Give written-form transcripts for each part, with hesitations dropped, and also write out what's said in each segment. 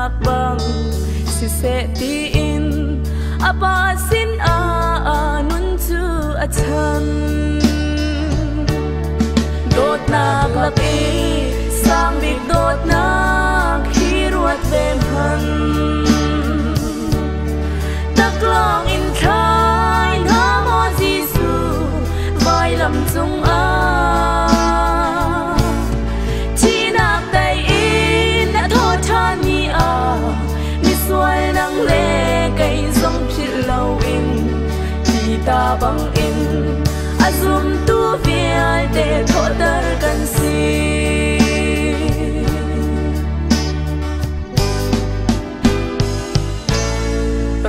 nak bang si se ti in apa sin a nun chu a chan dot nak lak i sang bik dot nak hi ruat vem han tak long in khai na mo Giêsu vai lam chung a chi nak dai in na tho than ni a mi suai nang le kai zong phil lo in ti ta bang in azum tu vial te tho dar kan si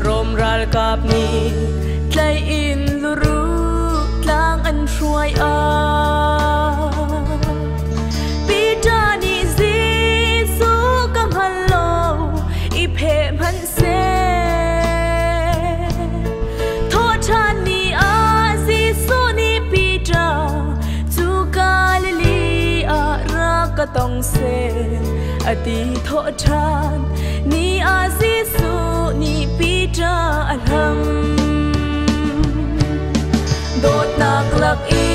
rom ral kap ni tlai in luru tlang an hruai a pi ta ni Giêsu kam hallo i phe man se tho chan ni a Giêsu ni pi ta chu Galilee a ra ka tong se ati tho chan ni a Giêsu ni pi ta alham dot nak lak i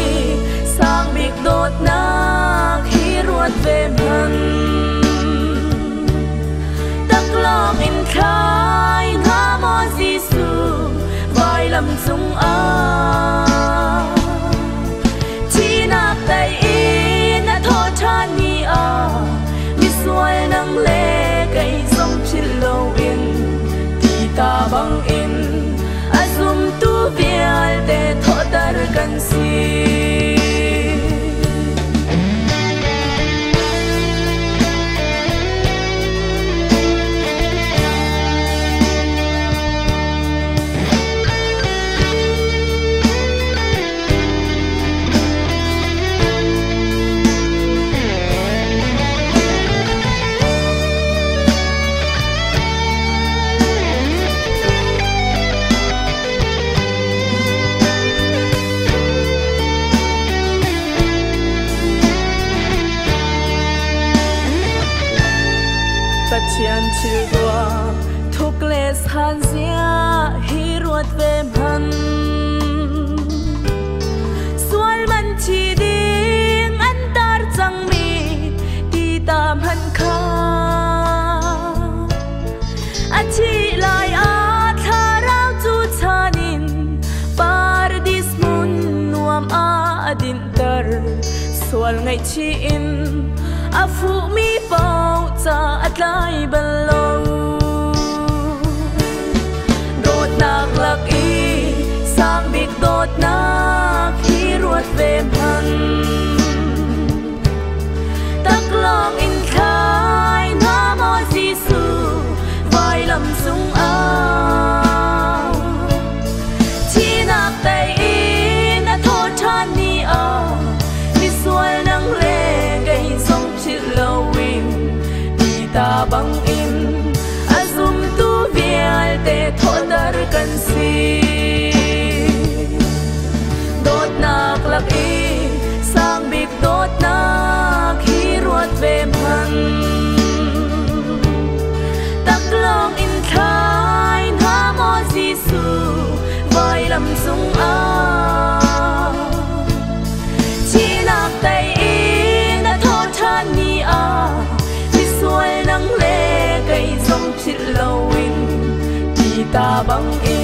sang bik dot nak hi ruat ve man tak lam in khai na mo Giêsu vai lam chung a chi nak dai in na tho than ni a mi suai nang le kai song phil lo in ti ta bang in azum tu vial te tho dar kan si chian chil dua thuk le san zia hi ruat ve man sual man chi ding an tar chang mi ti tam han kha a chi lai a tha rau chu chanin paradis mun nuam a adin tar sual ngai chi in a fu mi pau cha atlai balo dot nak lak i sang bik dot nak hi ruat ve man tak long in khai na mo Giêsu vai lam sung a chi nak dai in na tho than ni a mi sual nang le gai song phil lo in ta bang in azum tu vial te tho dar kan si dot nak lak i sang bik dot nak hi ruat ve man tak long in khai na mo Giêsu vai lam sung a chi nak dai in na tho than ni a suai nang le kai zong phil lo in ti ta bang in